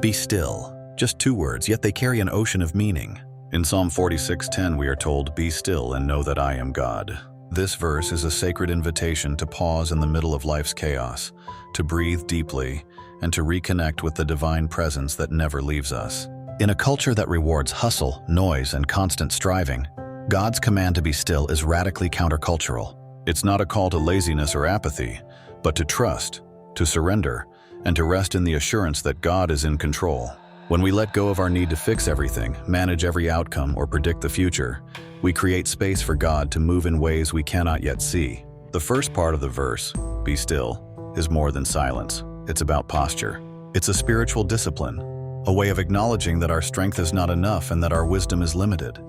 Be still. Just 2 words, yet they carry an ocean of meaning. In Psalm 46:10 we are told, "Be still and know that I am God." This verse is a sacred invitation to pause in the middle of life's chaos, to breathe deeply, and to reconnect with the divine presence that never leaves us. In a culture that rewards hustle, noise, and constant striving, God's command to be still is radically countercultural. It's not a call to laziness or apathy, but to trust, to surrender, and to rest in the assurance that God is in control. When we let go of our need to fix everything, manage every outcome, or predict the future, we create space for God to move in ways we cannot yet see. The first part of the verse, "Be still," is more than silence. It's about posture. It's a spiritual discipline, a way of acknowledging that our strength is not enough and that our wisdom is limited.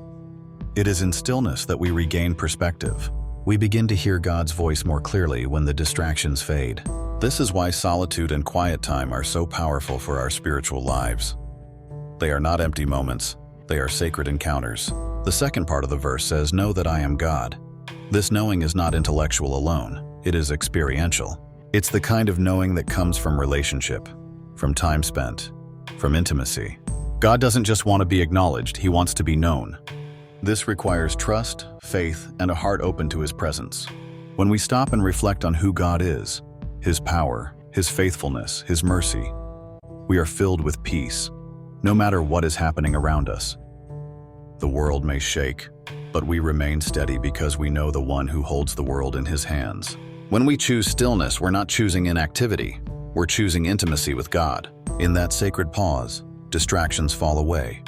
It is in stillness that we regain perspective. We begin to hear God's voice more clearly when the distractions fade. This is why solitude and quiet time are so powerful for our spiritual lives. They are not empty moments, they are sacred encounters. The second part of the verse says, "Know that I am God." This knowing is not intellectual alone, it is experiential. It's the kind of knowing that comes from relationship, from time spent, from intimacy. God doesn't just want to be acknowledged, He wants to be known. This requires trust, faith, and a heart open to His presence. When we stop and reflect on who God is, His power, His faithfulness, His mercy, we are filled with peace, no matter what is happening around us. The world may shake, but we remain steady because we know the one who holds the world in His hands. When we choose stillness, we're not choosing inactivity, we're choosing intimacy with God. In that sacred pause, distractions fall away,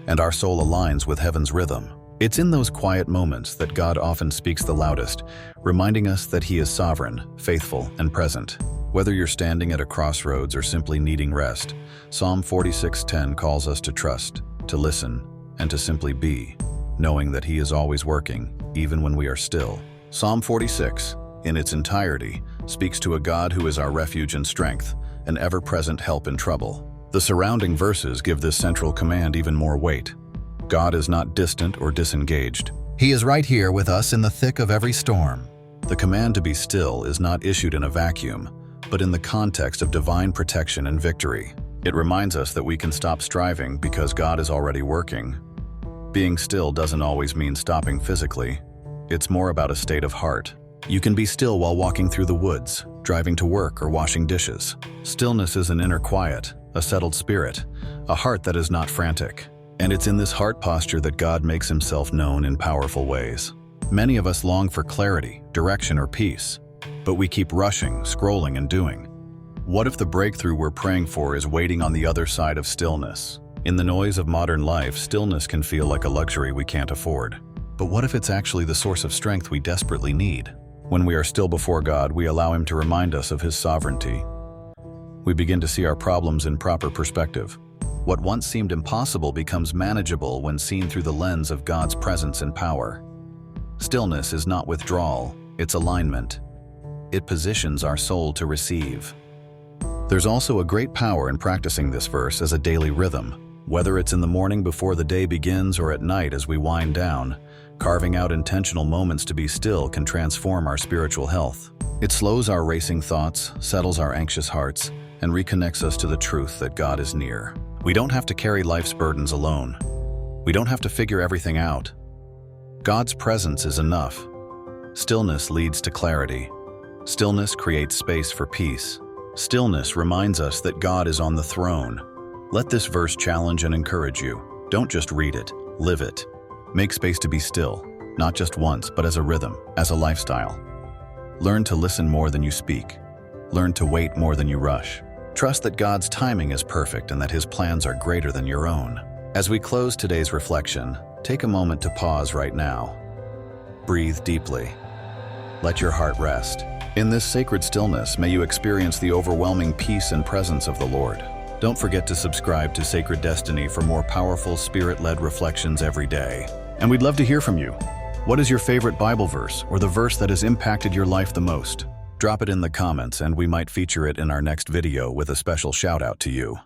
and our soul aligns with heaven's rhythm. It's in those quiet moments that God often speaks the loudest, reminding us that He is sovereign, faithful, and present. Whether you're standing at a crossroads or simply needing rest, Psalm 46:10 calls us to trust, to listen, and to simply be, knowing that He is always working, even when we are still. Psalm 46, in its entirety, speaks to a God who is our refuge and strength, an ever-present help in trouble. The surrounding verses give this central command even more weight. God is not distant or disengaged. He is right here with us in the thick of every storm. The command to be still is not issued in a vacuum, but in the context of divine protection and victory. It reminds us that we can stop striving because God is already working. Being still doesn't always mean stopping physically. It's more about a state of heart. You can be still while walking through the woods, driving to work, or washing dishes. Stillness is an inner quiet, a settled spirit, a heart that is not frantic. And it's in this heart posture that God makes Himself known in powerful ways. Many of us long for clarity, direction, or peace, but we keep rushing, scrolling, and doing. What if the breakthrough we're praying for is waiting on the other side of stillness? In the noise of modern life, stillness can feel like a luxury we can't afford. But what if it's actually the source of strength we desperately need? When we are still before God, we allow Him to remind us of His sovereignty. We begin to see our problems in proper perspective. What once seemed impossible becomes manageable when seen through the lens of God's presence and power. Stillness is not withdrawal, it's alignment. It positions our soul to receive. There's also a great power in practicing this verse as a daily rhythm. Whether it's in the morning before the day begins or at night as we wind down, carving out intentional moments to be still can transform our spiritual health. It slows our racing thoughts, settles our anxious hearts, and reconnects us to the truth that God is near. We don't have to carry life's burdens alone. We don't have to figure everything out. God's presence is enough. Stillness leads to clarity. Stillness creates space for peace. Stillness reminds us that God is on the throne. Let this verse challenge and encourage you. Don't just read it, live it. Make space to be still, not just once, but as a rhythm, as a lifestyle. Learn to listen more than you speak. Learn to wait more than you rush. Trust that God's timing is perfect and that His plans are greater than your own. As we close today's reflection, take a moment to pause right now. Breathe deeply. Let your heart rest. In this sacred stillness, may you experience the overwhelming peace and presence of the Lord. Don't forget to subscribe to Sacred Destiny for more powerful, Spirit-led reflections every day. And we'd love to hear from you. What is your favorite Bible verse or the verse that has impacted your life the most? Drop it in the comments and we might feature it in our next video with a special shout out to you.